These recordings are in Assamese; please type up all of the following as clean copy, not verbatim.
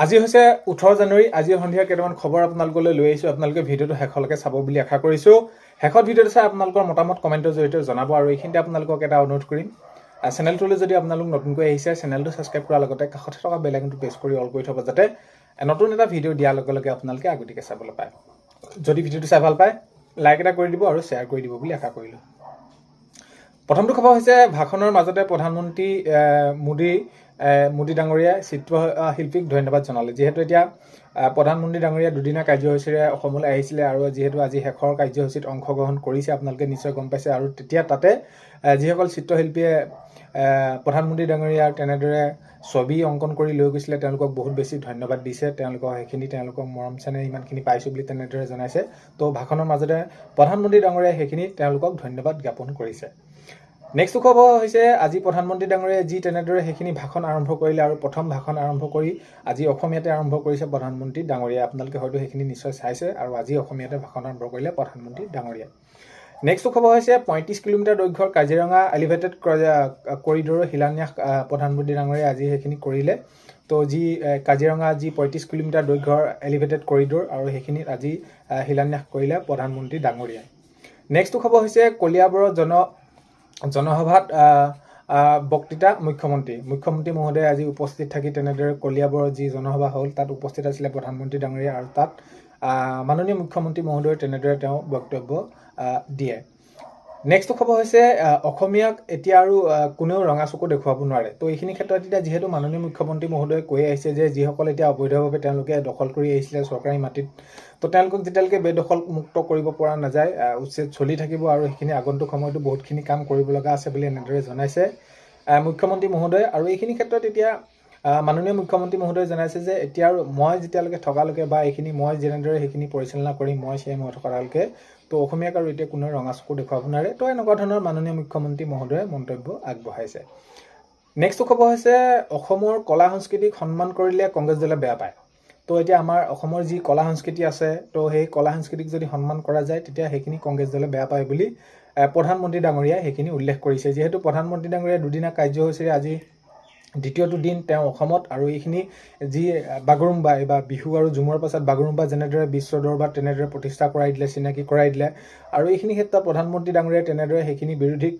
আজি হৈছে 18 জানুৱাৰী। আজি সন্ধিয়া কেইটামান খবৰ আপোনালোকলৈ লৈ আহিছোঁ। আপোনালোকে ভিডিঅ'টো শেষলৈকে চাব বুলি আশা কৰিছোঁ। শেষত ভিডিঅ'টো চাই আপোনালোকৰ মতামত কমেণ্টৰ জৰিয়তে জনাব। আৰু এইখিনিতে আপোনালোকক এটা অনুৰোধ কৰিম, চেনেলটোলৈ যদি আপোনালোক নতুনকৈ আহিছে, চেনেলটো ছাবস্ক্ৰাইব কৰাৰ লগতে কাষতে থকা বেল আইকনটো প্ৰেছ কৰি অল কৰি থ'ব, যাতে নতুন এটা ভিডিঅ' দিয়াৰ লগে লগে আপোনালোকে আগতীয়াকৈ চাবলৈ পায়। যদি ভিডিঅ'টো চাই ভাল পায়, লাইক এটা কৰি দিব আৰু শ্বেয়াৰ কৰি দিব বুলি আশা কৰিলোঁ। প্ৰথমটো খবৰ হৈছে, ভাষণৰ মাজতে প্ৰধানমন্ত্ৰী মোদী ডাঙৰীয়াই চিত্ৰশিল্পীক ধন্যবাদ জনালে। যিহেতু এতিয়া প্ৰধানমন্ত্ৰী ডাঙৰীয়া দুদিনীয়া কাৰ্যসূচীৰে অসমলৈ আহিছিলে আৰু যিহেতু আজি শেষৰ কাৰ্যসূচীত অংশগ্ৰহণ কৰিছে, আপোনালোকে নিশ্চয় গম পাইছে। আৰু তেতিয়া তাতে যিসকল চিত্ৰশিল্পীয়ে প্ৰধানমন্ত্ৰী ডাঙৰীয়াৰ তেনেদৰে ছবি অংকন কৰি লৈ গৈছিলে, তেওঁলোকক বহুত বেছি ধন্যবাদ দিছে। তেওঁলোকক মৰম চেনেহ ইমানখিনি পাইছোঁ বুলি তেনেদৰে জনাইছে। তো ভাষণৰ মাজতে প্ৰধানমন্ত্ৰী ডাঙৰীয়াই সেইখিনি তেওঁলোকক ধন্যবাদ জ্ঞাপন কৰিছে। নেক্সট খবৰ হৈছে, আজি প্ৰধানমন্ত্ৰী ডাঙৰীয়াই যি তেনেদৰে সেইখিনি ভাষণ আৰম্ভ কৰিলে আৰু প্ৰথম ভাষণ আৰম্ভ কৰি আজি অসমীয়াতে আৰম্ভ কৰিছে প্ৰধানমন্ত্ৰী ডাঙৰীয়াই। আপোনালোকে হয়তো সেইখিনি নিশ্চয় চাইছে। আৰু আজি অসমীয়াতে ভাষণ আৰম্ভ কৰিলে প্ৰধানমন্ত্ৰী ডাঙৰীয়াই। নেক্সট খবৰ হৈছে, 35 কিলোমিটাৰ দৈৰ্ঘ্যৰ কাজিৰঙা এলিভেটেড কৰিডৰৰ শিলান্যাস প্ৰধানমন্ত্ৰী ডাঙৰীয়াই আজি সেইখিনি কৰিলে। তো কাজিৰঙা 35 কিলোমিটাৰ দৈৰ্ঘ্যৰ এলিভেটেড কৰিডৰ আৰু সেইখিনিত আজি শিলান্যাস কৰিলে প্ৰধানমন্ত্ৰী ডাঙৰীয়াই। নেক্সট খবৰ হৈছে, কলিয়াবৰত জনসভাত বক্তৃতা মুখ্যমন্ত্ৰী মহোদয়ে আজি উপস্থিত থাকি তেনেদৰে কলিয়াবৰত যি জনসভা হ'ল তাত উপস্থিত আছিলে প্ৰধানমন্ত্ৰী ডাঙৰীয়া, আৰু তাত মাননীয় মুখ্যমন্ত্ৰী মহোদয়ে তেনেদৰে তেওঁ বক্তব্য দিয়ে। নেক্সট খবৰ হৈছে, অসমীয়াক এতিয়া আৰু কোনেও ৰঙা চকু দেখুৱাব নোৱাৰে। তো এইখিনি ক্ষেত্ৰত এতিয়া যিহেতু মাননীয় মুখ্যমন্ত্ৰী মহোদয়ে কৈ আহিছে যে যিসকল এতিয়া অবৈধভাৱে তেওঁলোকে দখল কৰি আহিছিলে চৰকাৰী মাটিত, তো তেওঁলোকক যেতিয়ালৈকে বেদখল মুক্ত কৰিব পৰা নাযায়, উচ্ছেদ চলি থাকিব আৰু সেইখিনি আগন্তুক সময়তো বহুতখিনি কাম কৰিব লগা আছে বুলি এনেদৰে জনাইছে মুখ্যমন্ত্ৰী মহোদয়ে। আৰু এইখিনি ক্ষেত্ৰত এতিয়া মাননীয় মুখ্যমন্ত্ৰী মহোদয়ে জনাইছে যে এতিয়া আৰু মই যেতিয়ালৈকে থকালৈকে বা এইখিনি মই যেনেদৰে সেইখিনি পৰিচালনা কৰিম, মই থকালৈকে তো অসমীয়াক আৰু এতিয়া কোনেও ৰঙা চকু দেখুৱাব নোৱাৰে। তো এনেকুৱা ধৰণৰ মাননীয় মুখ্যমন্ত্ৰী মহোদয়ে মন্তব্য আগবঢ়াইছে। নেক্সট খবৰ হৈছে, অসমৰ কলা সংস্কৃতিক সন্মান কৰিলে কংগ্ৰেছ দলে বেয়া পায়। তো এতিয়া আমাৰ অসমৰ যি কলা সংস্কৃতি আছে, তো সেই কলা সংস্কৃতিক যদি সন্মান কৰা যায় তেতিয়া সেইখিনি কংগ্ৰেছ দলে বেয়া পায় বুলি প্ৰধানমন্ত্ৰী ডাঙৰীয়াই সেইখিনি উল্লেখ কৰিছে। যিহেতু প্ৰধানমন্ত্ৰী ডাঙৰীয়াই দুদিনীয়া কাৰ্যসূচীৰে আজি দ্বিতীয়টো দিন তেওঁ অসমত, আৰু এইখিনি যি বাগৰুম্বা বা বিহু আৰু ঝুমৰ পাছত বাগৰুম্বা যেনেদৰে বিশ্ব দৰবাৰত তেনেদৰে প্ৰতিষ্ঠা কৰাই দিলে, চিনাকি কৰাই দিলে, আৰু এইখিনি ক্ষেত্ৰত প্ৰধানমন্ত্ৰী ডাঙৰীয়াই তেনেদৰে সেইখিনি বিৰোধীক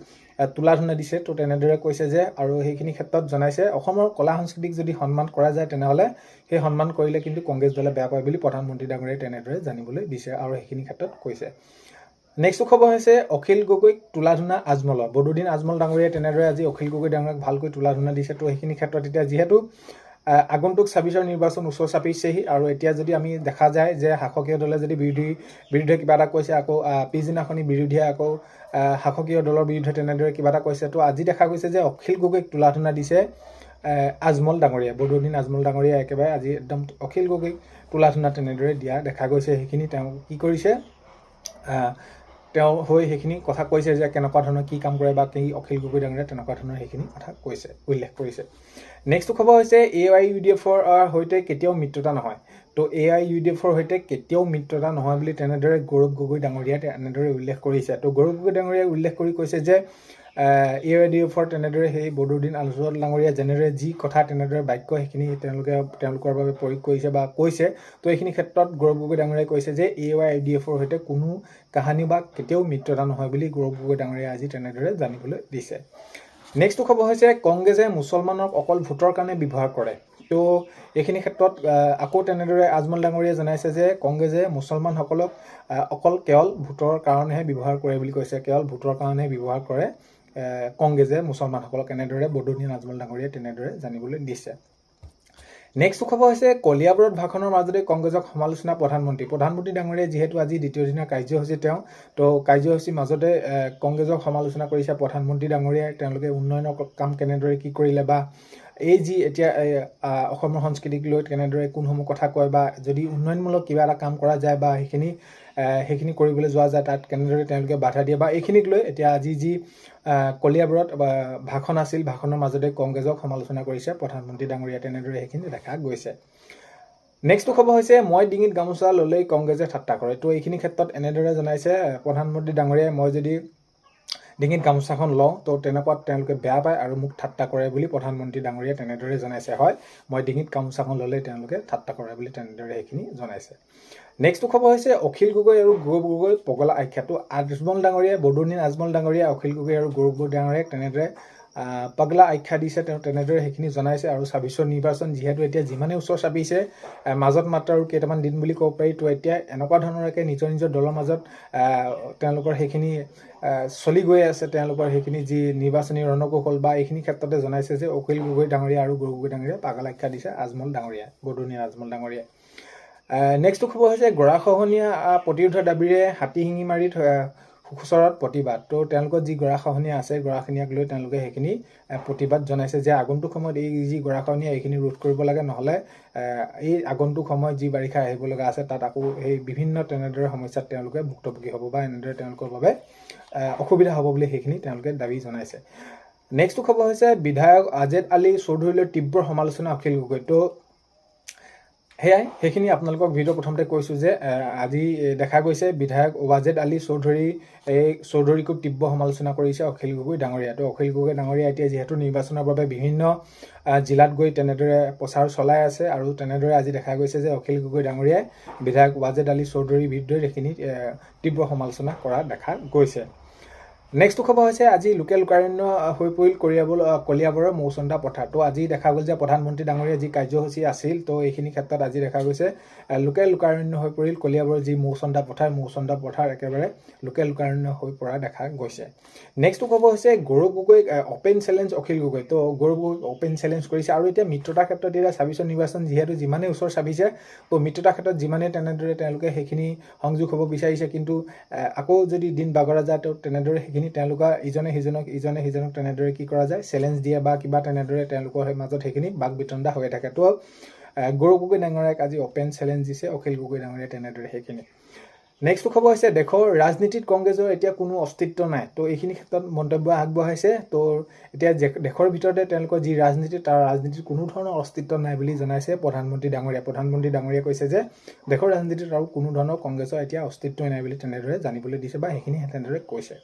তুলাধনা দিছে। তো তেনেদৰে কৈছে যে, আৰু সেইখিনি ক্ষেত্ৰত জনাইছে অসমৰ কলা সংস্কৃতিক যদি সন্মান কৰা যায় তেনেহ'লে সেই সন্মান কৰিলে কিন্তু কংগ্ৰেছ দলে বেয়া পায় বুলি প্ৰধানমন্ত্ৰী ডাঙৰীয়াই তেনেদৰে জানিবলৈ দিছে আৰু সেইখিনি ক্ষেত্ৰত কৈছে। নেক্সট খবৰ হৈছে, অখিল গগৈক তুলাধনা আজমলৰ। বদৰুদ্দিন আজমল ডাঙৰীয়াই তেনেদৰে আজি অখিল গগৈ ডাঙৰীয়াক ভালকৈ তুলাধনা দিছে। তো সেইখিনি ক্ষেত্ৰত এতিয়া যিহেতু আগন্তুক 26ৰ নিৰ্বাচন ওচৰ চাপিছেহি, আৰু এতিয়া যদি আমি দেখা যায় যে শাসকীয় দলে যদি বিৰুদ্ধে কিবা এটা কৈছে, আকৌ পিছদিনাখনি বিৰোধীয়ে আকৌ শাসকীয় দলৰ বিৰুদ্ধে তেনেদৰে কিবা এটা কৈছে। তো আজি দেখা গৈছে যে অখিল গগৈক তুলাধনা দিছে আজমল ডাঙৰীয়া, বদৰুদ্দিন আজমল ডাঙৰীয়া একেবাৰে আজি একদম অখিল গগৈক তুলাধনা তেনেদৰে দিয়া দেখা গৈছে। সেইখিনি তেওঁ কি কৰিছে, তেওঁ হৈ সেইখিনি কথা কৈছে যে কেনেকুৱা ধৰণৰ কি কাম কৰে বা কি অখিল গগৈ ডাঙৰীয়া তেনেকুৱা ধৰণৰ সেইখিনি কথা উল্লেখ কৰিছে। নেক্সট খবৰ হৈছে, AIUDFৰ সৈতে কেতিয়াও মিত্ৰতা নহয়। তো AIUDFৰ সৈতে কেতিয়াও মিত্ৰতা নহয় বুলি তেনেদৰে গৌৰৱ গগৈ ডাঙৰীয়াই তেনেদৰে উল্লেখ কৰিছে। তো গৌৰৱ গগৈ ডাঙৰীয়াই উল্লেখ কৰি কৈছে যে AIUDFৰ তেনেদৰে সেই বদৰুদ্দিন আজমল ডাঙৰীয়া যেনেদৰে যি কথা তেনেদৰে বাক্য সেইখিনি তেওঁলোকৰ বাবে প্ৰয়োগ কৰিছে বা কৈছে। তো এইখিনি ক্ষেত্ৰত গৌৰৱ গগৈ ডাঙৰীয়াই কৈছে যে AIUDFৰ সৈতে কোনো কাহানি বা কেতিয়াও মিত্ৰতা নহয় বুলি গৌৰৱ গগৈ ডাঙৰীয়াই আজি তেনেদৰে জানিবলৈ দিছে। নেক্সট খবৰ হৈছে, কংগ্ৰেছে মুছলমানক অকল ভোটৰ কাৰণে ব্যৱহাৰ কৰে। তো এইখিনি ক্ষেত্ৰত আকৌ তেনেদৰে আজমল ডাঙৰীয়াই জনাইছে যে কংগ্ৰেছে মুছলমানসকলক কেৱল ভোটৰ কাৰণেহে ব্যৱহাৰ কৰে বুলি কৈছে। কেৱল ভোটৰ কাৰণেহে ব্যৱহাৰ কৰে কংগ্ৰেছে মুছলমানসকলক, এনেদৰে বদৰুদ্দিন আজমল ডাঙৰীয়াই তেনেদৰে জানিবলৈ দিছে। নেক্সট খবৰ হৈছে, কলিয়াবৰত ভাষণৰ মাজতে কংগ্ৰেছক সমালোচনা প্ৰধানমন্ত্ৰী ডাঙৰীয়াই যিহেতু আজি দ্বিতীয় দিনীয়া কাৰ্যসূচী তো কাৰ্যসূচীৰ মাজতে কংগ্ৰেছক সমালোচনা কৰিছে প্ৰধানমন্ত্ৰী ডাঙৰীয়াই। তেওঁলোকে উন্নয়নৰ কাম কেনেদৰে কি কৰিলে, বা এই যি এতিয়া অসমৰ সংস্কৃতিক লৈ কেনেদৰে কোনসমূহ কথা কয়, বা যদি উন্নয়নমূলক কিবা এটা কাম কৰা যায় বা সেইখিনি কৰিবলৈ যোৱা যায় তাত কেনেদৰে তেওঁলোকে বাধা দিয়ে, বা এইখিনিক লৈ এতিয়া আজি যি কলিয়াবৰত ভাষণ আছিল, ভাষণৰ মাজতে কংগ্ৰেছক সমালোচনা কৰিছে প্ৰধানমন্ত্ৰী ডাঙৰীয়াই, তেনেদৰে সেইখিনি দেখা গৈছে। নেক্সট খবৰ হৈছে, মই ডিঙিত গামোচা ল'লেই কংগ্ৰেছে ঠাট্টা কৰে। তো এইখিনি ক্ষেত্ৰত এনেদৰে জনাইছে প্ৰধানমন্ত্ৰী ডাঙৰীয়াই, মই যদি ডিঙিত গামোচাখন লওঁ তো তেনেকুৱাত তেওঁলোকে বেয়া পায় আৰু মোক ঠাট্টা কৰে বুলি প্ৰধানমন্ত্ৰী ডাঙৰীয়াই তেনেদৰে জনাইছে হয় মই ডিঙিত গামোচাখন ল'লে তেওঁলোকে ঠাট্টা কৰে বুলি তেনেদৰে সেইখিনি জনাইছে নেক্সট খবৰ হৈছে অখিল গগৈ আৰু গৌৰৱ গগৈ পগলা আখ্যাটো আজমল ডাঙৰীয়াই বৰদুনীন আজমল ডাঙৰীয়া অখিল গগৈ আৰু গৌৰৱ গগৈ ডাঙৰীয়াক তেনেদৰে পগলা আখ্যা দিছে তেওঁ তেনেদৰে সেইখিনি জনাইছে আৰু ২৬ৰ নিৰ্বাচন যিহেতু এতিয়া যিমানে ওচৰ চাপিছে মাজত মাত্ৰ আৰু কেইটামান দিন বুলি ক'ব পাৰি তো এতিয়া এনেকুৱা ধৰণৰকে নিজৰ নিজৰ দলৰ মাজত তেওঁলোকৰ সেইখিনি চলি গৈ আছে তেওঁলোকৰ সেইখিনি যি নিৰ্বাচনী ৰণকৌশল বা এইখিনি ক্ষেত্ৰতে জনাইছে যে অখিল গগৈ ডাঙৰীয়া আৰু গৌৰৱ গগৈ ডাঙৰীয়াই পাগল আখ্যা দিছে আজমল ডাঙৰীয়া বৰদুনীয়া আজমল ডাঙৰীয়াই নেক্সট খবৰ হৈছে গৰাখহনীয়া প্ৰতিৰোধৰ দাবীৰে হাতীশিঙিমাৰীত ওচৰত প্ৰতিবাদ তো তেওঁলোকৰ যি গৰাখহনীয়া আছে গৰাখহনীয়াক লৈ তেওঁলোকে সেইখিনি প্ৰতিবাদ জনাইছে যে আগন্তুক সময়ত এই যি গৰাখহনীয়া এইখিনি ৰোধ কৰিব লাগে নহ'লে এই আগন্তুক সময়ত যি বাৰিষা আহিব লগা আছে তাত আকৌ এই বিভিন্ন তেনেদৰে সমস্যাত তেওঁলোকে ভুক্তভোগী হ'ব বা এনেদৰে তেওঁলোকৰ বাবে অসুবিধা হ'ব বুলি সেইখিনি তেওঁলোকে দাবী জনাইছে নেক্সট খবৰ হৈছে বিধায়ক আজেদ আলী চৌধুৰীলৈ তীব্ৰ সমালোচনা অখিল গগৈ তো সেয়াই সেইখিনি আপোনালোকক ভিডিঅ' প্ৰথমতে কৈছোঁ যে আজি দেখা গৈছে বিধায়ক ৱাজেদ আলী চৌধুৰীকো তীব্ৰ সমালোচনা কৰিছে অখিল গগৈ ডাঙৰীয়া তো অখিল গগৈ ডাঙৰীয়া এতিয়া যিহেতু নিৰ্বাচনৰ বাবে বিভিন্ন জিলাত গৈ তেনেদৰে প্ৰচাৰ চলাই আছে আৰু তেনেদৰে আজি দেখা গৈছে যে অখিল গগৈ ডাঙৰীয়াই বিধায়ক ৱাজেদ আলী চৌধুৰীৰ বিৰুদ্ধে সেইখিনি তীব্ৰ সমালোচনা কৰা দেখা গৈছে নেক্সট খবৰ হৈছে আজি লোকেল লোকাৰণ্য হৈ পৰিল কলিয়াবৰৰ মৌচন্দা পথাৰ তো আজি দেখা গ'ল যে প্ৰধানমন্ত্ৰী ডাঙৰীয়া যি কাৰ্যসূচী আছিল তো এইখিনি ক্ষেত্ৰত আজি দেখা গৈছে লোকেল লোকাৰণ্য হৈ পৰিল কলিয়াবৰৰ যি মৌচন্দা পথাৰ একেবাৰে লোকেল লোকাৰণ্য হৈ পৰা দেখা গৈছে নেক্সট খবৰ হৈছে গৌৰৱ গগৈ অপেন চেলেঞ্জ অখিল গগৈ তো গৌৰৱ গগৈ অপেন চেলেঞ্জ কৰিছে আৰু এতিয়া মিত্ৰতাৰ ক্ষেত্ৰত এতিয়া ২৬ৰ নিৰ্বাচন যিহেতু যিমানে ওচৰ চাপিছে তো মিত্ৰতাৰ ক্ষেত্ৰত যিমানে তেনেদৰে তেওঁলোকে সেইখিনি সংযোগ হ'ব বিচাৰিছে কিন্তু আকৌ যদি দিন বাগৰা যায় তো তেনেদৰে সেইখিনি তেওঁলোকৰ ইজনে সিজনক তেনেদৰে কি কৰা যায় চেলেঞ্জ দিয়ে বা কিবা তেনেদৰে তেওঁলোকৰ মাজত সেইখিনি বাক বিতণ্ডা হৈ থাকে তো গৌৰৱ গগৈ ডাঙৰীয়াক আজি অপেন চেলেঞ্জ দিছে অখিল গগৈ ডাঙৰীয়াই তেনেদৰে সেইখিনি নেক্সট খবৰ হৈছে দেশৰ ৰাজনীতিত কংগ্ৰেছৰ এতিয়া কোনো অস্তিত্ব নাই তো এইখিনি ক্ষেত্ৰত মন্তব্য আগবঢ়াইছে তো এতিয়া দেশৰ ভিতৰতে তেওঁলোকৰ যি ৰাজনীতি তাৰ ৰাজনীতিত কোনো ধৰণৰ অস্তিত্ব নাই বুলি জনাইছে প্ৰধানমন্ত্ৰী ডাঙৰীয়াই কৈছে যে দেশৰ ৰাজনীতিত আৰু কোনো ধৰণৰ কংগ্ৰেছৰ এতিয়া অস্তিত্বই নাই বুলি তেনেদৰে জানিবলৈ দিছে বা সেইখিনি তেনেদৰে কৈছে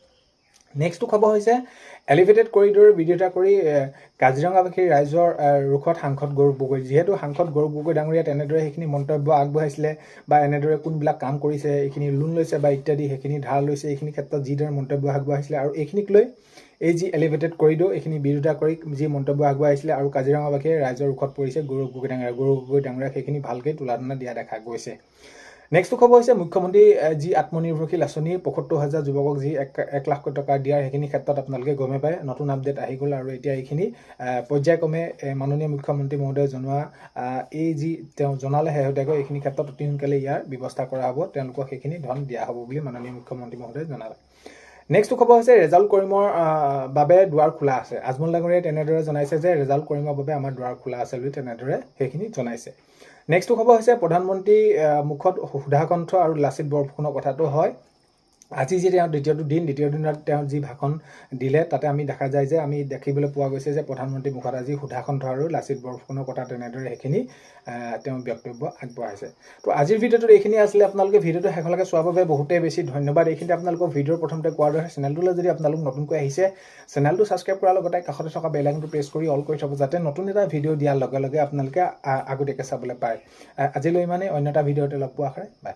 নেক্সট খবৰ হৈছে এলিভেটেড কৰিডৰৰ বিৰোধিতা কৰি কাজিৰঙাবাসীৰ ৰাইজৰ ৰোষত সাংসদ গৌৰৱ গগৈ যিহেতু সাংসদ গৌৰৱ গগৈ ডাঙৰীয়া তেনেদৰে সেইখিনি মন্তব্য আগবঢ়াইছিলে বা এনেদৰে কোনবিলাক কাম কৰিছে এইখিনি লোন লৈছে বা ইত্যাদি সেইখিনি ধাৰ লৈছে এইখিনি ক্ষেত্ৰত যিদৰে মন্তব্য আগবঢ়াইছিলে আৰু এইখিনিক লৈ এই যি এলিভেটেড কৰিডৰ এইখিনি বিৰোধিতা কৰি যি মন্তব্য আগবঢ়াইছিলে আৰু কাজিৰঙাবাসীয়ে ৰাইজৰ ৰোষত পৰিছে গৌৰৱ গগৈ ডাঙৰীয়া সেইখিনি ভালকৈ তুলনা দিয়া দেখা গৈছে নেক্সট খবৰ হৈছে মুখ্যমন্ত্ৰী যি আত্মনিৰ্ভৰশীল আঁচনি ৭৫,০০০ যুৱকক যি ১ লাখ টকা দিয়াৰ সেইখিনি ক্ষেত্ৰত আপোনালোকে গমে পায় নতুন আপডেট আহি গ'ল আৰু এতিয়া এইখিনি পৰ্যায়ক্ৰমে মাননীয় মুখ্যমন্ত্ৰী মহোদয়ে জনোৱা এই যি তেওঁ জনালে শেহতীয়াকৈ এইখিনি ক্ষেত্ৰত অতি সোনকালে ইয়াৰ ব্যৱস্থা কৰা হ'ব তেওঁলোকক সেইখিনি ধন দিয়া হ'ব বুলি মাননীয় মুখ্যমন্ত্ৰী মহোদয়ে জনালে নেক্সট খবৰ হৈছে ৰেজাল্ট কৰিমৰ বাবে দুৱাৰ খোলা আছে আজমল ডাঙৰীয়াই তেনেদৰে জনাইছে যে ৰেজাল্ট কৰিমৰ বাবে আমাৰ দুৱাৰ খোলা আছে বুলি তেনেদৰে সেইখিনি জনাইছে নেক্সট খবৰ হৈছে প্ৰধানমন্ত্ৰী মুখত সুধাকণ্ঠ আৰু লাচিত বৰফুকনৰ কথাটো হয় আজি যে তেওঁ দ্বিতীয় দিনত তেওঁ যি ভাষণ দিলে তাতে আমি দেখা যায় যে আমি দেখিবলৈ পোৱা গৈছে যে প্ৰধানমন্ত্ৰী মুখত আজি সুধাকণ্ঠ আৰু লাচিত বৰফুকনৰ কথা তেনেদৰে সেইখিনি তেওঁ বক্তব্য আগবঢ়াইছে তো আজিৰ ভিডিঅ'টোত এইখিনি আছিলে আপোনালোকে ভিডিঅ'টো শেষলৈকে চোৱাৰ বাবে বহুতেই বেছি ধন্যবাদ এইখিনি আপোনালোকৰ ভিডিঅ'ৰ প্ৰথমতে কোৱাৰ দৰে চেনেলটোলৈ যদি আপোনালোক নতুনকৈ আহিছে চেনেলটো ছাবস্ক্ৰাইব কৰাৰ লগতে কাষতে থকা বেল আইকনটো প্ৰেছ কৰি অল কৰি থ'ব যাতে নতুন এটা ভিডিঅ' দিয়াৰ লগে লগে আপোনালোকে আগতীয়াকৈ চাবলৈ পায় আজিলৈ ইমানেই অন্য এটা ভিডিঅ'তে লগ পোৱা আশাৰে বাই